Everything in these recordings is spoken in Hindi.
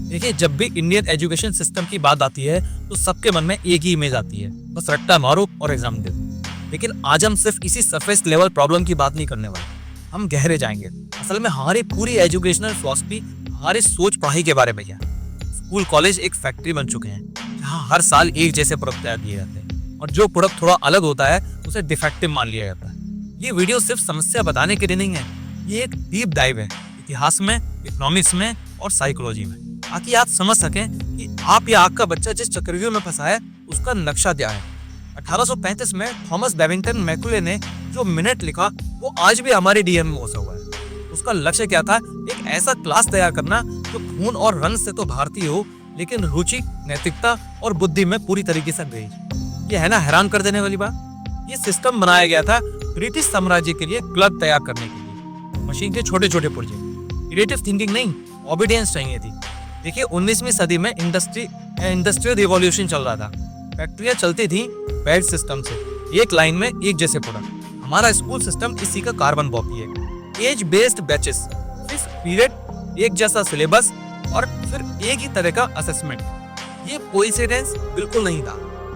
देखिए, जब भी इंडियन एजुकेशन सिस्टम की बात आती है तो सबके मन में एक ही इमेज आती है, बस रट्टा मारो और एग्जाम दे दो। लेकिन आज हम सिर्फ इसी सरफेस लेवल प्रॉब्लम की बात नहीं करने वाले, हम गहरे जाएंगे। असल में हमारी पूरी एजुकेशनल फिलॉसफी, हमारी सोच पढ़ाई के बारे में है। स्कूल कॉलेज एक फैक्ट्री बन चुके हैं जहाँ हर साल एक जैसे प्रोडक्ट तैयार किए जाते हैं, और जो प्रोडक्ट थोड़ा अलग होता है उसे डिफेक्टिव मान लिया जाता है। ये वीडियो सिर्फ समस्या बताने के लिए नहीं है, ये एक डीप डाइव है इतिहास में, इकोनॉमिक्स में और साइकोलॉजी में, ताकि आप समझ सकें कि आप या आपका बच्चा जिस चक्रव्यूह में फंसा है उसका नक्शा क्या है। 1835 में थॉमस बेबिंगटन मैकुले ने जो मिनट लिखा वो आज भी हमारे डीएनए में बसा हुआ है। उसका लक्ष्य क्या था? एक ऐसा क्लास तैयार करना जो खून और रंग से तो भारतीय हो, लेकिन रुचि, नैतिकता और बुद्धि में पूरी तरीके से अंग्रेज। ये है ना हैरान कर देने वाली बात। ये सिस्टम बनाया गया था ब्रिटिश साम्राज्य के लिए क्लब तैयार करने के लिए, मशीन के छोटे छोटे पुर्जे। क्रिएटिव थिंकिंग नहीं, ओबीडियंस चाहिए थी। देखिए, 19वीं सदी में इंडस्ट्रियल रिवॉल्यूशन चल रहा था। फैक्ट्रियां चलती थी बैच सिस्टम से, एक लाइन में एक जैसे प्रोडक्ट। हमारा स्कूल सिस्टम इसी का कार्बन कॉपी है। Age based batches, fixed period, एक जैसा सिलेबस और फिर एक ही तरह का असेसमेंट। ये कोइंसिडेंस बिल्कुल नहीं था,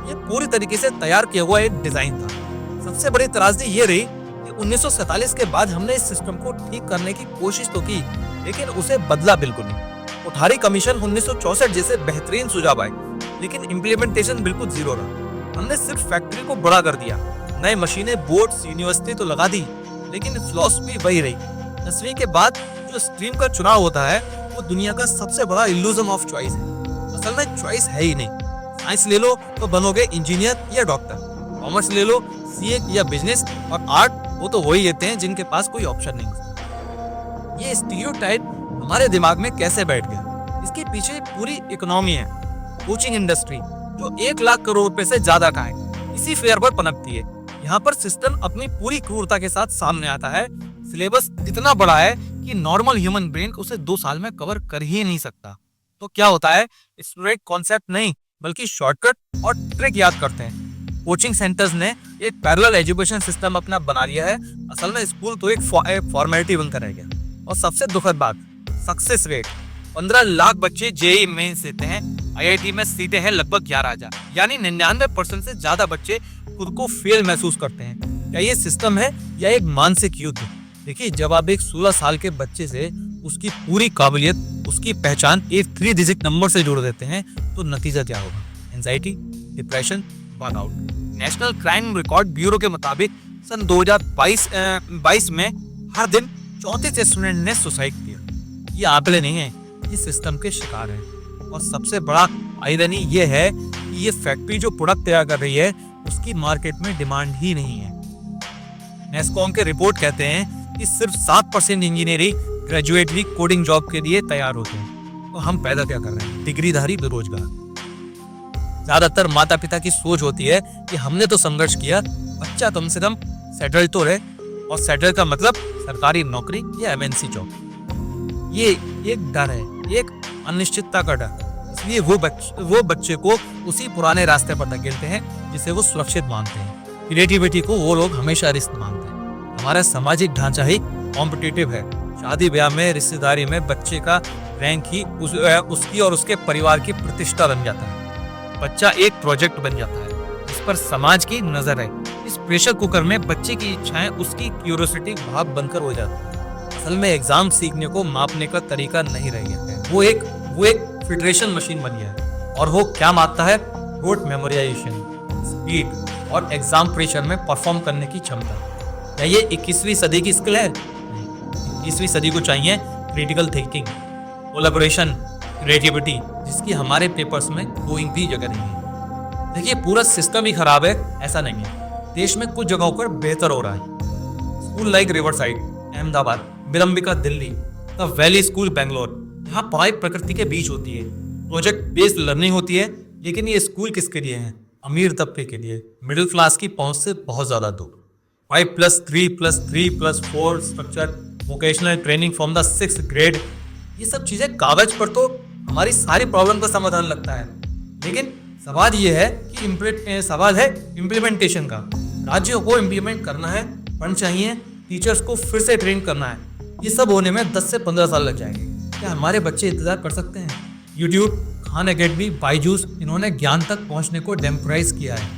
ये पूरी तरीके से तैयार किया हुआ एक डिजाइन था। सबसे बड़ी त्रासदी ये रही कि 1947 के बाद हमने इस सिस्टम को ठीक करने की कोशिश तो की, लेकिन उसे बदला बिल्कुल नहीं। कोठारी कमीशन 1964 जैसे बेहतरीन सुझाव आए, लेकिन इम्प्लीमेंटेशन बिल्कुल जीरो रहा। हमने सिर्फ फैक्ट्री को बड़ा कर दिया, नए मशीनें, बोर्ड्स, यूनिवर्सिटी तो लगा दी, लेकिन फिलॉसफी वही रही। 10वीं के बाद जो स्ट्रीम का चुनाव होता है वो दुनिया का सबसे बड़ा इल्यूजन ऑफ चॉइस है। असल में चॉइस है ही नहीं। साइंस ले लो तो बनोगे इंजीनियर या डॉक्टर, कॉमर्स ले लो सीए या बिजनेस, और आर्ट वो तो वही लेते हैं जिनके पास कोई ऑप्शन नहीं होता। ये स्टीरियोटाइप हमारे दिमाग में कैसे बैठ गया? इसके पीछे पूरी इकोनॉमी है। कोचिंग इंडस्ट्री जो 1 लाख करोड़ रुपए से ज्यादा का है, इसी फेयर पर पनपती है। यहाँ पर सिस्टम अपनी पूरी क्रूरता के साथ सामने आता है। सिलेबस इतना बड़ा है कि नॉर्मल ह्यूमन ब्रेन उसे 2 साल में कवर कर ही नहीं सकता। तो क्या होता है? स्टूडेंट कॉन्सेप्ट नहीं बल्कि शॉर्टकट और ट्रिक याद करते हैं। कोचिंग सेंटर्स ने एक पैरेलल एजुकेशन सिस्टम अपना बना लिया है। असल में स्कूल तो एक फॉर्मेलिटी बनकर रह गया। और सबसे दुखद बात, सक्सेस रेट। 15 लाख बच्चे जेईई मेंस देते हैं, आईआईटी में सीटें हैं लगभग 11,000, यानी 99% से ज्यादा बच्चे खुद को फेल महसूस करते हैं। क्या ये सिस्टम है या एक मानसिक युद्ध? देखिए, जब आप एक 16 साल के बच्चे से उसकी पूरी काबिलियत, उसकी पहचान एक 3 डिजिट नंबर से जोड़ देते हैं तो नतीजा क्या होगा? Anxiety, depression, burnout. National crime record bureau के मुताबिक सन 2022 में हर दिन 34 स्टूडेंट ने सुसाइड किया। ये आंकड़े नहीं है, ये सिस्टम के शिकार हैं। और सबसे बड़ा आइरनी ये है कि ये फैक्ट्री जो प्रोडक्ट तैयार कर रही है उसकी मार्केट में डिमांड ही नहीं है। नेस्कॉम के रिपोर्ट कहते हैं कि सिर्फ 7% इंजीनियरिंग ग्रेजुएट ही कोडिंग जॉब के लिए तैयार होते हैं। तो हम पैदा क्या कर रहे हैं? डिग्रीधारी बेरोजगार। ज्यादातर माता पिता की सोच होती है कि हमने तो संघर्ष किया, बच्चा कम से कम सेटल तो रहे, और सेटल का मतलब सरकारी नौकरी या एमएनसी जॉब। ये एक डर है, एक अनिश्चितता का डर। इसलिए वो बच्चे को उसी पुराने रास्ते पर धकेलते हैं जिसे वो सुरक्षित मानते हैं। क्रिएटिविटी को वो लोग हमेशा रिस्क मानते हैं। हमारा सामाजिक ढांचा ही कॉम्पिटिटिव है। शादी ब्याह में, रिश्तेदारी में बच्चे का रैंक ही उसकी और उसके परिवार की प्रतिष्ठा बन जाता है। बच्चा एक प्रोजेक्ट बन जाता है जिस पर समाज की नजर है। इस प्रेशर कुकर में बच्चे की इच्छाएं उसकी क्यूरियोसिटी भाप बनकर हो जाती है। असल में एग्जाम सीखने को मापने का तरीका नहीं रह गया है, वो एक फिल्ट्रेशन मशीन बन गया है। और वो क्या मापता है? रोट मेमोराइजेशन, स्पीड और एग्जाम प्रेशर में परफॉर्म करने की क्षमता। क्या ये 21वीं सदी की स्किल है? नहीं, 21वीं सदी को चाहिए क्रिटिकल थिंकिंग, कोलैबोरेशन, क्रिएटिविटी, जिसकी हमारे पेपर्स में कोई भी जगह नहीं है। देखिए, पूरा सिस्टम ही खराब है ऐसा नहीं है। देश में कुछ जगहों पर बेहतर हो रहा है। स्कूल लाइक रिवरसाइड अहमदाबाद, बिलम्बिका Delhi, the valley school Bangalore, यहाँ पढ़ाई प्रकृति के बीच होती है, प्रोजेक्ट बेस्ड लर्निंग होती है। लेकिन ये स्कूल किसके लिए है? अमीर तबके के लिए, मिडिल क्लास की पहुंच से बहुत ज्यादा दूर। 5+3+3+4 structure, vocational training from the 6th grade, ये सब चीजें कागज पर तो हमारी सारी प्रॉब्लम का समाधान लगता है, लेकिन सवाल ये है कि सवाल है इम्प्लीमेंटेशन का। राज्यों को इम्प्लीमेंट करना है, फंड चाहिए, टीचर्स को फिर से ट्रेन करना है। ये सब होने में 10 से 15 साल लग जाएंगे। क्या हमारे बच्चे इंतजार कर सकते हैं? यूट्यूब, खान अकेडमी, बायजूस, इन्होंने ज्ञान तक पहुंचने को डेमोक्राइज किया है।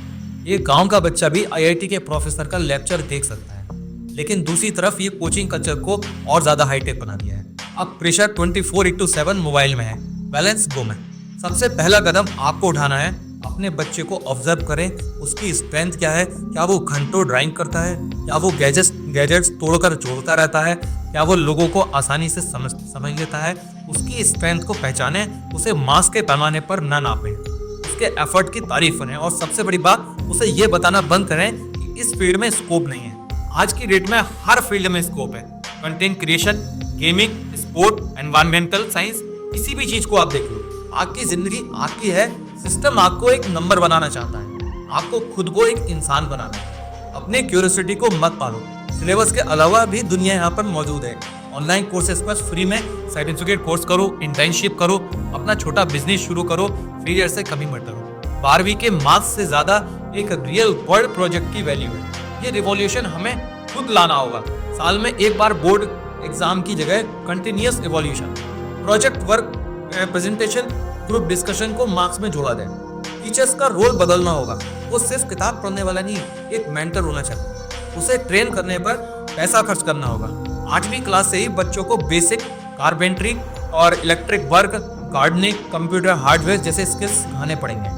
ये गांव का बच्चा भी आईआईटी के प्रोफेसर का लेक्चर देख सकता है। लेकिन दूसरी तरफ ये कोचिंग कल्चर को और ज्यादा हाईटेक बना दिया है। अब प्रेशर 24/7 मोबाइल में है, बैलेंस गुम है। सबसे पहला कदम आपको उठाना है, अपने बच्चे को ऑब्जर्व करें, उसकी स्ट्रेंथ क्या है, क्या वो घंटों ड्राइंग करता है, क्या वो गैजेट्स तोड़कर जोड़ता रहता है, क्या वो लोगों को आसानी से समझ लेता है। उसकी स्ट्रेंथ को पहचाने, उसे मार्क्स के पैमाने पर ना नापें, उसके एफर्ट की तारीफ करें और सबसे बड़ी बात, उसे ये बताना बंद करें कि इस फील्ड में स्कोप नहीं है। आज की डेट में हर फील्ड में स्कोप है। Content creation, gaming, sport, environmental science, किसी भी चीज को आप देख लो। आपकी जिंदगी आपकी है, सिस्टम आपको एक नंबर बनाना चाहता है, आपको खुद को एक इंसान बनाना है। अपने क्यूरियोसिटी को मत पालो। सिलेबस के अलावा भी दुनिया यहाँ पर मौजूद है। ऑनलाइन कोर्सेज पर फ्री में सर्टिफिकेट कोर्स करो, इंटर्नशिप करो, अपना छोटा बिजनेस शुरू करो, फेलियर से कभी मत डरो। 12वीं के मार्क्स से ज्यादा एक रियल वर्ल्ड प्रोजेक्ट की वैल्यू है। ये रिवॉल्यूशन हमें खुद लाना होगा। साल में एक बार बोर्ड एग्जाम की जगह continuous evolution, project work, presentation, group discussion को मार्क्स में जोड़ा जाए। टीचर्स का रोल बदलना होगा। वो सिर्फ किताब पढ़ने वाला नहीं, एक मेंटर होना चाहिए। उसे ट्रेन करने पर पैसा खर्च करना होगा। 8वीं क्लास से ही बच्चों को बेसिक कारपेंटरी और electric work, gardening, computer hardware जैसे स्किल्स सिखाने पड़ेंगे।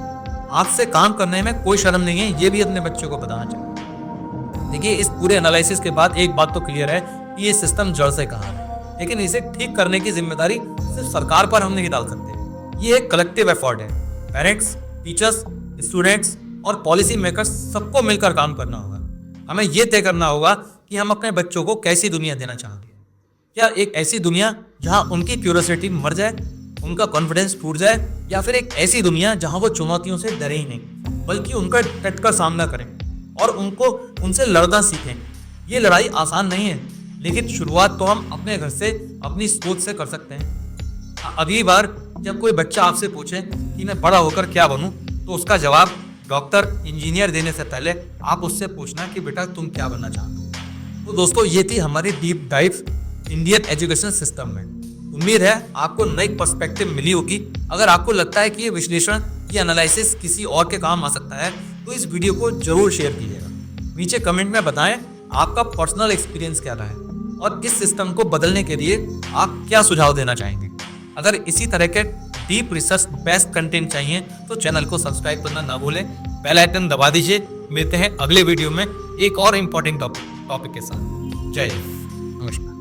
आपसे काम करने में कोई शर्म नहीं है, ये भी अपने बच्चों को बताना चाहिए। देखिए, इस पूरे एनालिसिस के बाद एक बात तो क्लियर है कि ये सिस्टम जड़ से कहाँ है, लेकिन इसे ठीक करने की जिम्मेदारी सिर्फ सरकार पर हम नहीं डाल सकते। ये एक कलेक्टिव एफर्ट है। पेरेंट्स, टीचर्स, स्टूडेंट्स और पॉलिसी मेकर्स सबको मिलकर काम करना होगा। हमें ये तय करना होगा कि हम अपने बच्चों को कैसी दुनिया देना चाहते हैं। क्या एक ऐसी दुनिया जहां उनकी क्यूरियोसिटी मर जाए, उनका कॉन्फिडेंस टूट जाए, या फिर एक ऐसी दुनिया जहां वो चुनौतियों से डरे ही नहीं बल्कि उनका डट कर सामना करें और उनसे लड़ना सीखें। ये लड़ाई आसान नहीं है, लेकिन शुरुआत तो हम अपने घर से, अपनी सोच से कर सकते हैं। अगली बार जब कोई बच्चा आपसे पूछे कि मैं बड़ा होकर क्या बनूं, तो उसका जवाब डॉक्टर, इंजीनियर देने से पहले आप उससे पूछना कि बेटा तुम क्या बनना चाहते हो। तो दोस्तों, ये थी हमारी deep dive Indian education system में। उम्मीद है आपको नई पर्सपेक्टिव मिली होगी। अगर आपको लगता है कि ये विश्लेषण, ये एनालिसिस किसी और के काम आ सकता है, तो इस वीडियो को जरूर शेयर कीजिएगा। नीचे कमेंट में बताएं आपका पर्सनल एक्सपीरियंस क्या रहा है और इस सिस्टम को बदलने के लिए आप क्या सुझाव देना चाहेंगे। अगर इसी तरह के डीप रिसर्च बेस्ड कंटेंट चाहिए तो चैनल को सब्सक्राइब करना ना भूलें, बेल आइकन दबा दीजिए। मिलते हैं अगले वीडियो में एक और इम्पोर्टेंट टॉपिक के साथ। जय हिंद, नमस्कार।